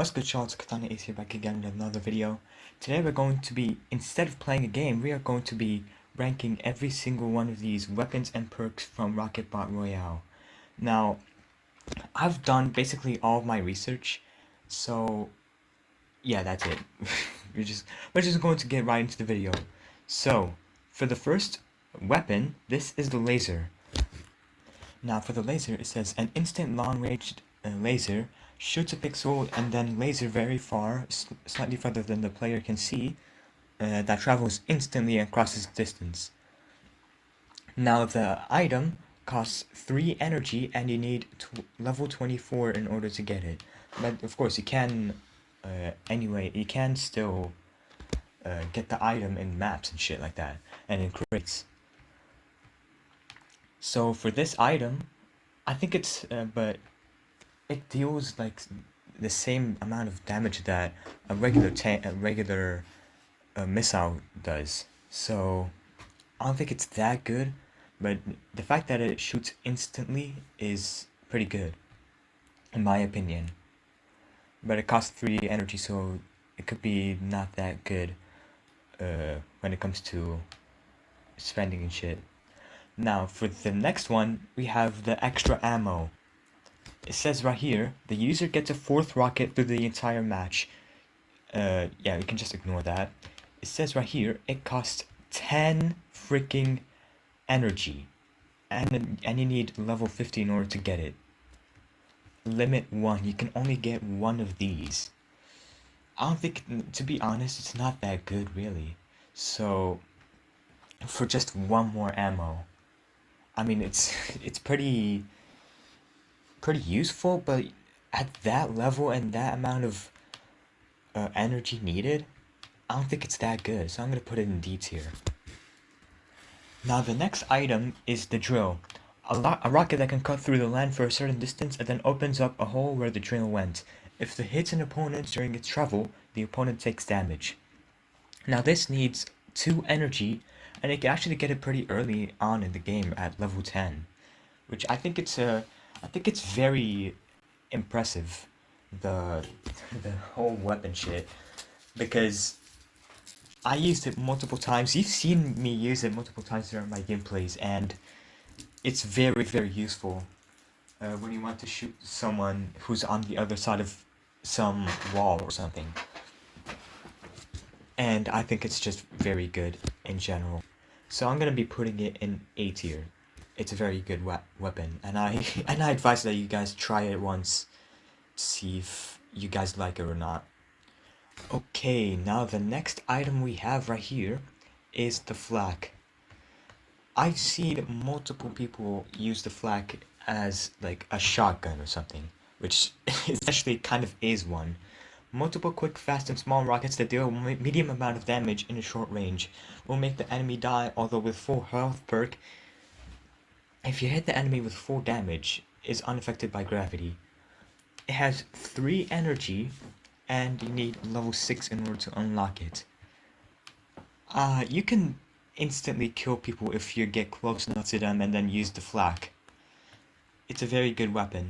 What's good, y'all? It's katana-ace here back again with another video. Today we're going to be, instead of playing a game, we are going to be ranking every single one of these weapons and perks from Royale. Now, I've done basically all of my research, so yeah, that's it. we're just going to get right into the video. So, for the first weapon, this is the laser. Now for the laser, it says an instant long-range laser shoots a pixel and then laser very far, slightly further than the player can see, that travels instantly and crosses distance. Now the item costs 3 energy and you need level 24 in order to get it. But of course you can, anyway, you can still get the item in maps and shit like that, and in crates. So for this item, I think it's, but it deals like the same amount of damage that a regular missile does. So I don't think it's that good, but the fact that it shoots instantly is pretty good, in my opinion. But it costs 3 energy, so it could be not that good when it comes to spending and shit. Now, for the next one, we have the extra ammo. It says right here, the user gets a 4th rocket through the entire match. Yeah, you can just ignore that. It says right here, it costs 10 freaking energy. And you need level 50 in order to get it. Limit 1, you can only get 1 of these. I don't think, to be honest, it's not that good really. So, for just 1 more ammo, I mean, it's pretty useful, but at that level and that amount of energy needed, I don't think it's that good, so I'm gonna put it in D tier. Now the next item is the drill. A rocket that can cut through the land for a certain distance and then opens up a hole where the drill went. If it hits an opponent during its travel, the opponent takes damage. Now this needs 2 energy, and you can actually get it pretty early on in the game at level 10, which I think it's very impressive, the whole weapon shit, because I used it multiple times. You've seen me use it multiple times during my gameplays, and it's very, very useful when you want to shoot someone who's on the other side of some wall or something. And I think it's just very good in general. So I'm gonna be putting it in A tier. It's a very good weapon, and I advise that you guys try it once to see if you guys like it or not. Okay, now the next item we have right here is the flak. I've seen multiple people use the flak as like a shotgun or something, which essentially kind of is one. Multiple quick, fast, and small rockets that deal a medium amount of damage in a short range will make the enemy die, although with full health perk, if you hit the enemy with full damage, is unaffected by gravity. It has 3 energy, and you need level 6 in order to unlock it. You can instantly kill people if you get close enough to them and then use the flak. It's a very good weapon,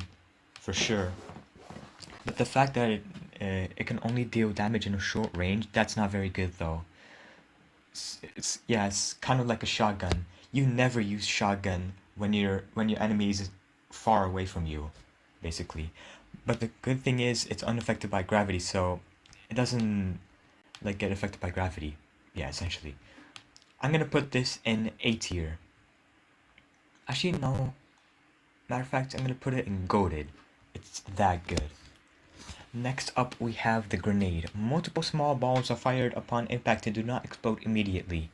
for sure. But the fact that it can only deal damage in a short range, that's not very good though. It's kind of like a shotgun. You never use shotgun when your enemy is far away from you, basically. But the good thing is it's unaffected by gravity, so it doesn't like get affected by gravity. Yeah, essentially. I'm gonna put this in A tier. Actually, no. Matter of fact, I'm gonna put it in goated. It's that good. Next up, we have the grenade. Multiple small balls are fired upon impact and do not explode immediately.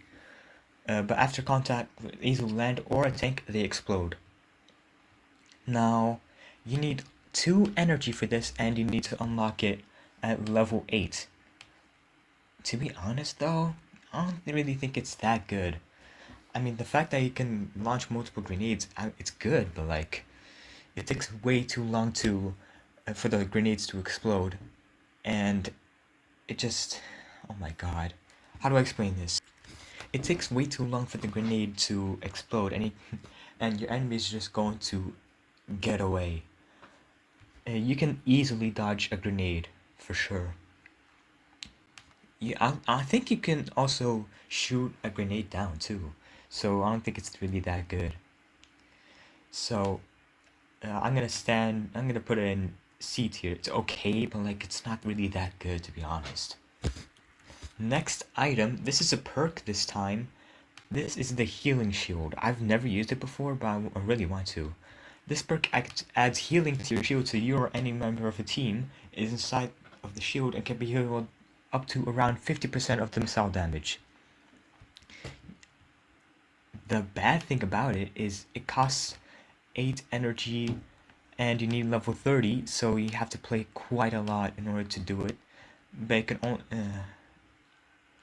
But after contact with either land or a tank, they explode. Now, you need 2 energy for this, and you need to unlock it at level 8. To be honest though, I don't really think it's that good. I mean, the fact that you can launch multiple grenades, it's good, but like, it takes way too long for the grenades to explode, and it just, oh my god, how do I explain this? It takes way too long for the grenade to explode, and your enemy is just going to get away. You can easily dodge a grenade for sure. I think you can also shoot a grenade down too, so I don't think it's really that good. So I'm gonna put it in C tier. It's okay, but like it's not really that good to be honest. Next item, this is a perk this time. This is the healing shield. I've never used it before, but I really want to. This perk adds healing to your shield so you or any member of the team is inside of the shield and can be healed up to around 50% of the missile damage. The bad thing about it is it costs 8 energy and you need level 30, so you have to play quite a lot in order to do it. But you can only...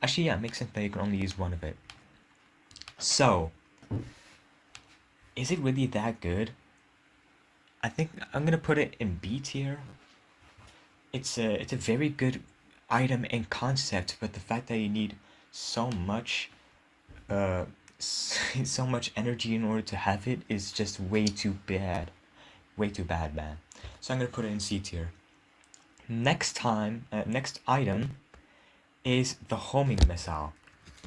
actually, yeah, it makes sense that you can only use one of it. So, is it really that good? I think I'm gonna put it in B tier. It's a very good item and concept, but the fact that you need so much so much energy in order to have it is just way too bad. Way too bad, man. So I'm gonna put it in C tier. Next item is the homing missile.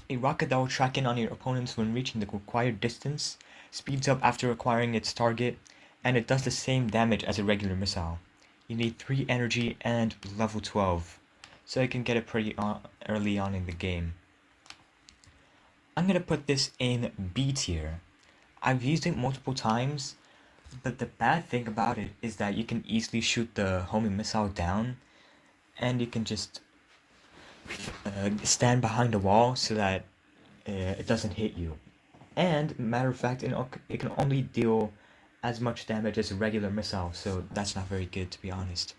A rocket that will track in on your opponents when reaching the required distance, speeds up after acquiring its target, and it does the same damage as a regular missile. You need 3 energy and level 12, so you can get it pretty early on in the game. I'm gonna put this in B tier. I've used it multiple times, but the bad thing about it is that you can easily shoot the homing missile down, and you can just stand behind a wall so that it doesn't hit you. And matter of fact, it can only deal as much damage as a regular missile, so that's not very good to be honest.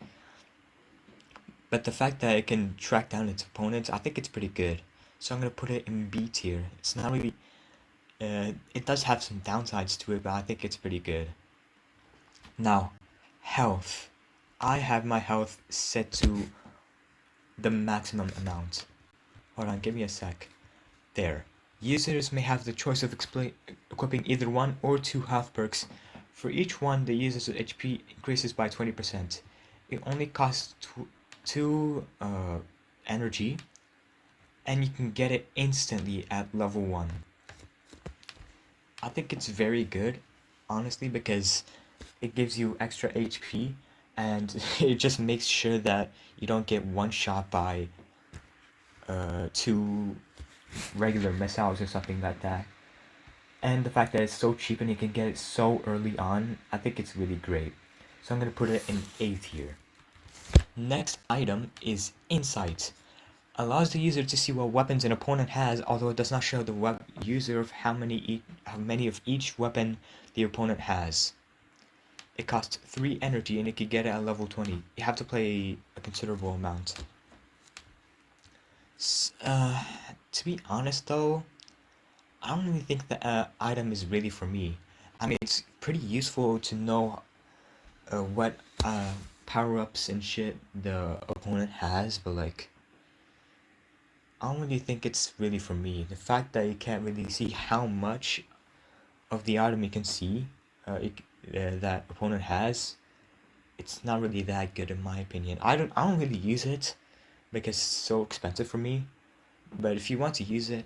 But the fact that it can track down its opponents, I think it's pretty good. So I'm gonna put it in B tier. It's not really. It does have some downsides to it, but I think it's pretty good. Now, health. I have my health set to the maximum amount. Hold on, give me a sec. There. Users may have the choice of equipping either 1 or 2 health perks. For each one, the user's HP increases by 20%. It only costs 2 energy, and you can get it instantly at level 1. I think it's very good, honestly, because it gives you extra HP, and it just makes sure that you don't get one shot by 2 regular missiles or something like that. And the fact that it's so cheap and you can get it so early on, I think it's really great. So I'm gonna put it in A tier. Next item is Insight. Allows the user to see what weapons an opponent has, although it does not show the user of how many of each weapon the opponent has. It costs 3 energy and you can get it at level 20. You have to play a considerable amount. To be honest though, I don't really think the item is really for me. I mean, it's pretty useful to know what power-ups and shit the opponent has, but like, I don't really think it's really for me. The fact that you can't really see how much of the item you can see that opponent has, it's not really that good in my opinion. I don't really use it because it's so expensive for me. But if you want to use it,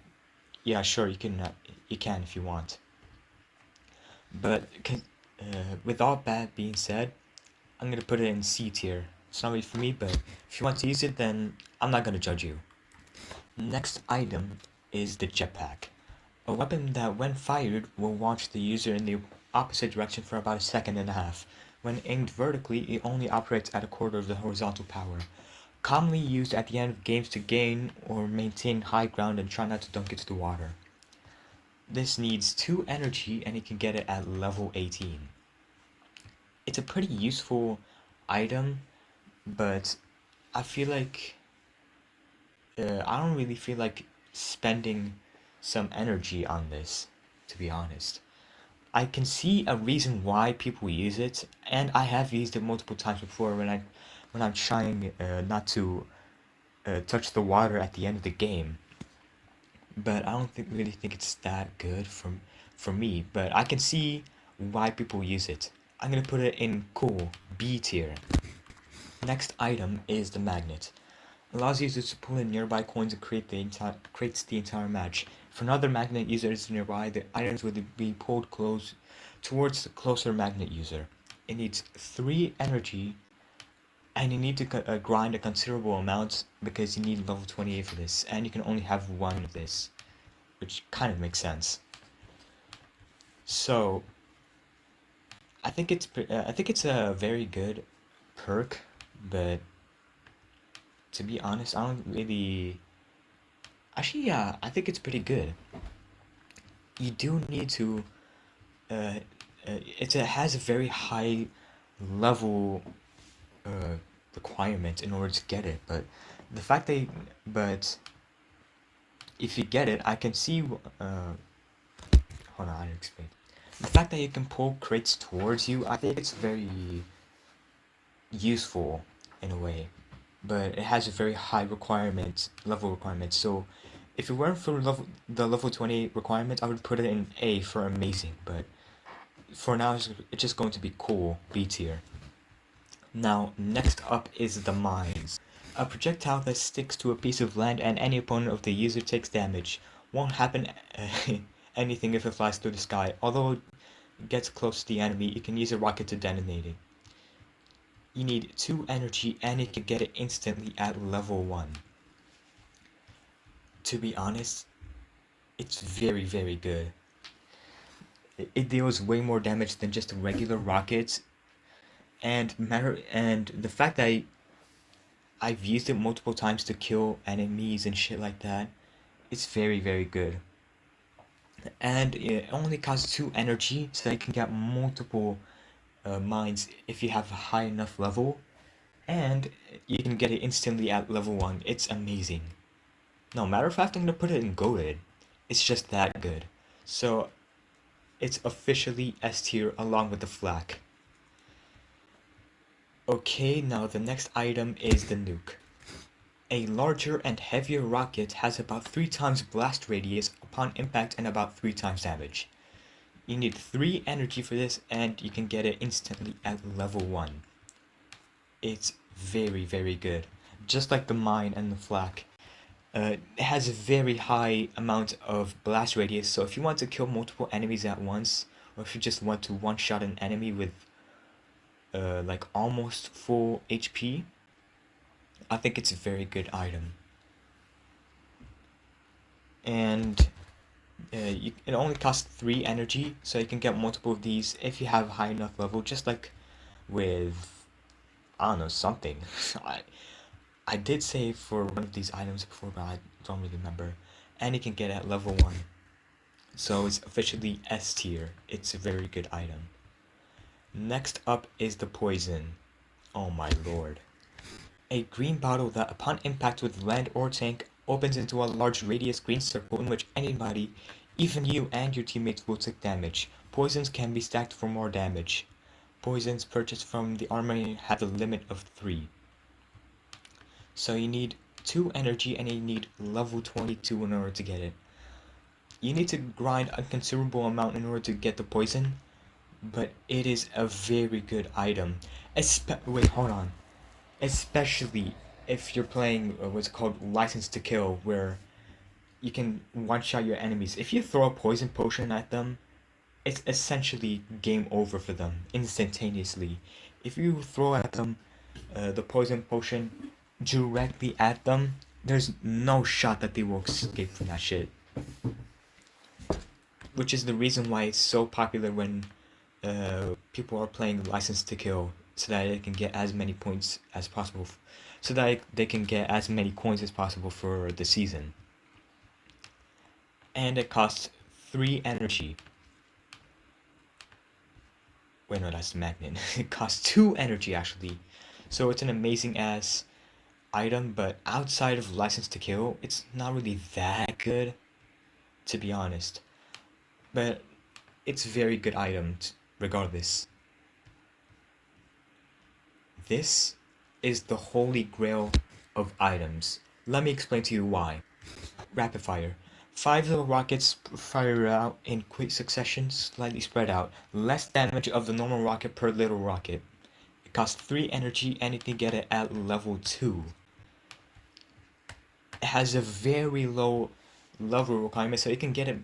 yeah, sure, you can if you want. But with all that being said, I'm gonna put it in C tier. It's not really for me, but if you want to use it, then I'm not gonna judge you. Next item is the jetpack. A weapon that when fired will launch the user in the opposite direction for about 1.5 seconds. When aimed vertically, it only operates at 1/4 of the horizontal power. Commonly used at the end of games to gain or maintain high ground and try not to dunk into the water. This needs 2 energy and you can get it at level 18. It's a pretty useful item, but I feel like I don't really feel like spending some energy on this, to be honest. I can see a reason why people use it, and I have used it multiple times before when I'm trying not to touch the water at the end of the game. But I don't really think it's that good for me. But I can see why people use it. I'm gonna put it in cool B tier. Next item is the magnet. Allows users to pull in nearby coins and creates the entire match. If another magnet user is nearby, the items will be pulled close towards the closer magnet user. It needs 3 energy, and you need to grind a considerable amount because you need level 28 for this, and you can only have one of this, which kind of makes sense. So I think it's a very good perk, but to be honest, I don't really. Actually, yeah, I think it's pretty good. You do need to. Uh, it has a very high level uh, requirement in order to get it, but the fact that. But if you get it, I can see. Hold on, I'll explain. The fact that you can pull crates towards you, I think it's very useful in a way, but it has a very high level requirement. So if it weren't for the level 20 requirement, I would put it in A for amazing, but for now it's just going to be cool, B tier. Now, next up is the mines. A projectile that sticks to a piece of land and any opponent of the user takes damage. Won't happen anything if it flies through the sky. Although it gets close to the enemy, you can use a rocket to detonate it. You need 2 energy and you can get it instantly at level 1. To be honest, it's very, very good. It deals way more damage than just regular rockets, and the fact that I've used it multiple times to kill enemies and shit like that, it's very, very good. And it only costs 2 energy, so you can get multiple mines if you have a high enough level, and you can get it instantly at level 1. It's amazing. No, matter of fact, I'm gonna put it in goated. It's just that good. So it's officially S tier along with the flak. Okay, now the next item is the nuke. A larger and heavier rocket has about 3 times blast radius upon impact and about 3 times damage. You need 3 energy for this, and you can get it instantly at level 1. It's very, very good. Just like the mine and the flak. It has a very high amount of blast radius, so if you want to kill multiple enemies at once, or if you just want to one-shot an enemy with like almost full HP, I think it's a very good item. And it only costs 3 energy, so you can get multiple of these if you have a high enough level, just like with, I don't know, something. I did say for one of these items before, but I don't really remember. And you can get it at level 1. So it's officially S tier. It's a very good item. Next up is the poison. Oh my lord. A green bottle that upon impact with land or tank opens into a large radius green circle in which anybody, even you and your teammates, will take damage. Poisons can be stacked for more damage. Poisons purchased from the armory have a limit of 3. So you need 2 energy and you need level 22 in order to get it. You need to grind a considerable amount in order to get the poison, but it is a very good item. Wait, hold on. Especially if you're playing what's called License to Kill, where you can one-shot your enemies. If you throw a poison potion at them, it's essentially game over for them instantaneously. If you throw at them the poison potion directly at them, there's no shot that they will escape from that shit. Which is the reason why it's so popular when people are playing License to Kill, so that they can get as many points as possible, so that they can get as many coins as possible for the season. And it costs 3 energy. Wait, no, that's the magnet. It costs 2 energy actually. So it's an amazing ass item, but outside of License to Kill, it's not really that good, to be honest. But it's a very good item regardless. This is the holy grail of items. Let me explain to you why. Rapid fire. 5 little rockets fire out in quick succession, slightly spread out. Less damage of the normal rocket per little rocket. It costs 3 energy and you can get it at level 2. It has a very low level requirement, so you can get it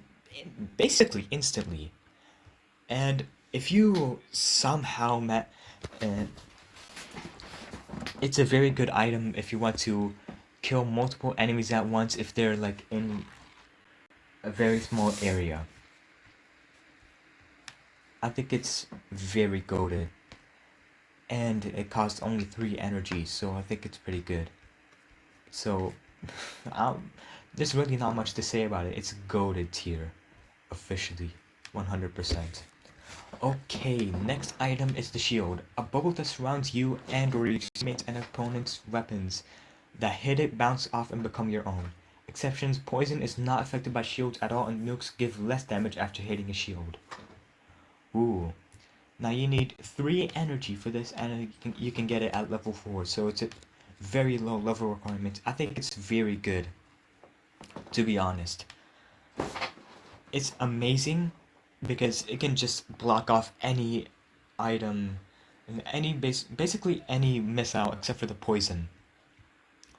basically instantly. And if you somehow met, uh, it's a very good item if you want to kill multiple enemies at once if they're like in a very small area. I think it's very goated. And it costs only 3 energy, so I think it's pretty good. So, there's really not much to say about it. It's goated tier, officially, 100%. Okay, next item is the shield. A bubble that surrounds you and or your teammates and opponent's weapons that hit it, bounce off, and become your own. Exceptions: poison is not affected by shields at all, and nukes give less damage after hitting a shield. Ooh. Now you need 3 energy for this, and you can get it at level 4, so it's a very low level requirement. I think it's very good, to be honest. It's amazing because it can just block off any item, basically any missile except for the poison.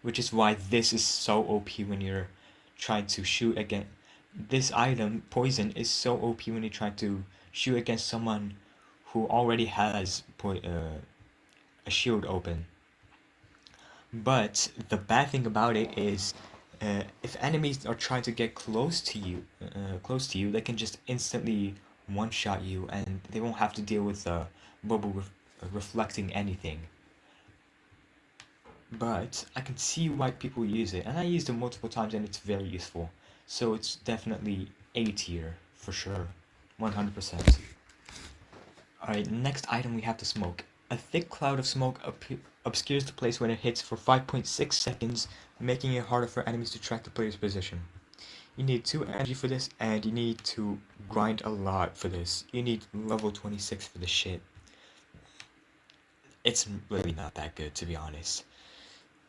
Which is why this is so OP when you're trying to shoot against this item. Poison is so OP when you try to shoot against someone who already has a shield open. But the bad thing about it is, if enemies are trying to get close to you, they can just instantly one-shot you, and they won't have to deal with the bubble reflecting anything. But I can see why people use it, and I used it multiple times, and it's very useful. So it's definitely A tier for sure, 100%. Alright, next item we have the smoke. A thick cloud of smoke obscures the place when it hits for 5.6 seconds, making it harder for enemies to track the player's position. You need 2 energy for this, and you need to grind a lot for this. You need level 26 for this shit. It's really not that good, to be honest.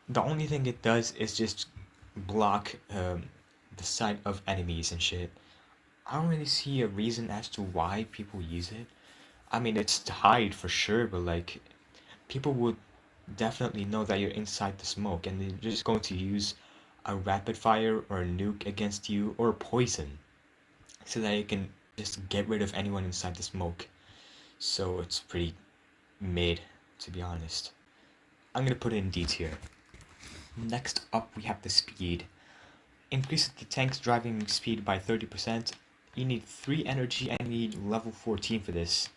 The only thing it does is just block the sight of enemies and shit. I don't really see a reason as to why people use it. I mean, it's to hide for sure, but like, people would definitely know that you're inside the smoke, and they're just going to use a rapid fire or a nuke against you, or poison, so that you can just get rid of anyone inside the smoke. So it's pretty mid, to be honest. I'm gonna put it in D tier. Next up, we have the speed. Increases the tank's driving speed by 30%. You need 3 energy and you need level 14 for this.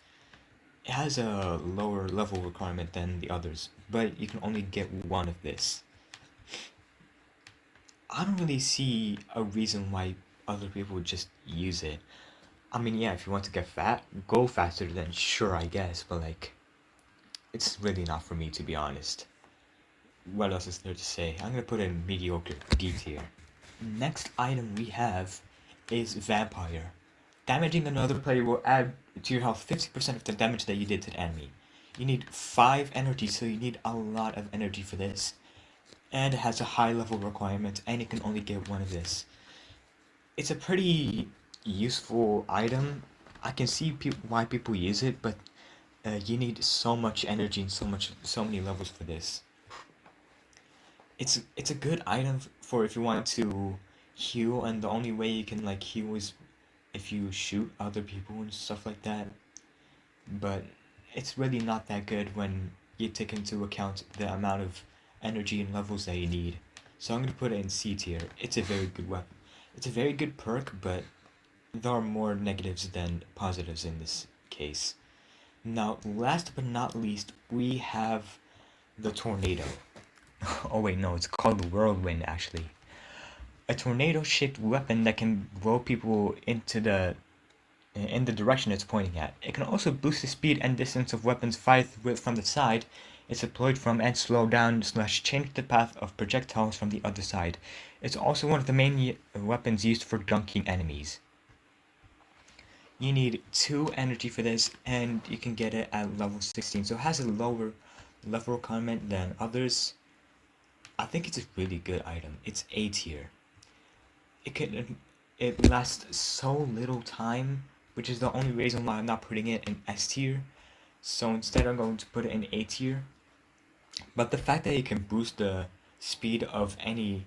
It has a lower level requirement than the others, but you can only get 1 of this. I don't really see a reason why other people would just use it. I mean, yeah, if you want to get fat, go faster, then sure, I guess, but like, it's really not for me, to be honest. What else is there to say? I'm gonna put it in mediocre, D tier. Next item we have is Vampire. Damaging another player will add to your health 50% of the damage that you did to the enemy. You need 5 energy, so you need a lot of energy for this. And it has a high level requirement, and you can only get 1 of this. It's a pretty useful item. I can see why people use it, but you need so much energy and so many levels for this. It's a good item for if you want to heal, and the only way you can like heal is if you shoot other people and stuff like that. But it's really not that good when you take into account the amount of energy and levels that you need. So I'm gonna put it in C tier. It's a very good weapon. It's a very good perk, but there are more negatives than positives in this case. Now, last but not least, we have the tornado. Oh wait, no, it's called the whirlwind actually. A tornado-shaped weapon that can blow people in the direction it's pointing at. It can also boost the speed and distance of weapons fired from the side it's deployed from, and slow down / change the path of projectiles from the other side. It's also one of the main weapons used for dunking enemies. You need 2 energy for this, and you can get it at level 16, so it has a lower level requirement than others. I think it's a really good item. It's A tier. It lasts so little time, which is the only reason why I'm not putting it in S tier. So instead I'm going to put it in A tier. But the fact that it can boost the speed of any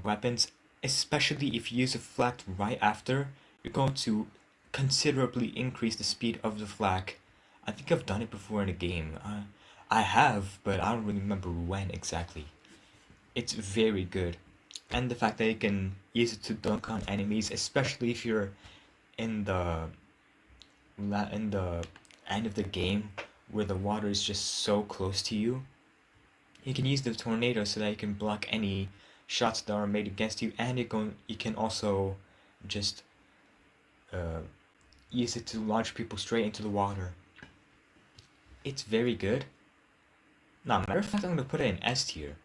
weapons, especially if you use a flak right after, you're going to considerably increase the speed of the flak. I think I've done it before in a game. I have, but I don't really remember when exactly. It's very good. And the fact that you can use it to dunk on enemies, especially if you're in the in the end of the game where the water is just so close to you. You can use the tornado so that you can block any shots that are made against you, and you can also just uh, use it to launch people straight into the water. It's very good. Now, matter of fact, I'm gonna put it in S tier.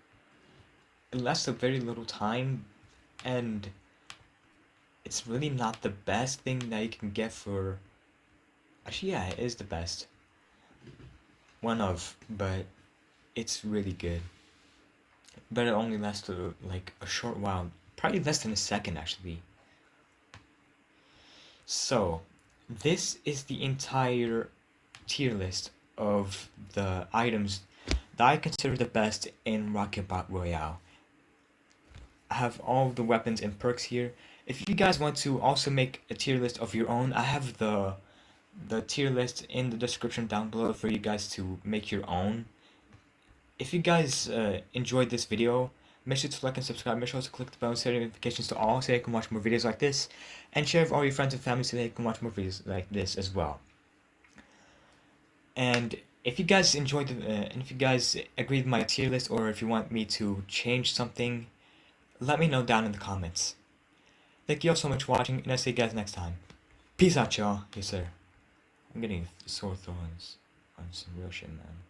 It lasts a very little time, and it's really not the best thing that you can get for. Actually, yeah, it is the best. One of, but it's really good. But it only lasts like a short while, probably less than a second actually. So, this is the entire tier list of the items that I consider the best in Royale. I have all the weapons and perks here. If you guys want to also make a tier list of your own, I have the tier list in the description down below for you guys to make your own. If you guys enjoyed this video, make sure to like and subscribe. Make sure to click the bell and set notifications to all so you can watch more videos like this. And share with all your friends and family so they can watch more videos like this as well. And if you guys enjoyed and if you guys agree with my tier list, or if you want me to change something, let me know down in the comments. Thank you all so much for watching, and I'll see you guys next time. Peace out, y'all. Yes, sir. I'm getting sore throats on some real shit, man.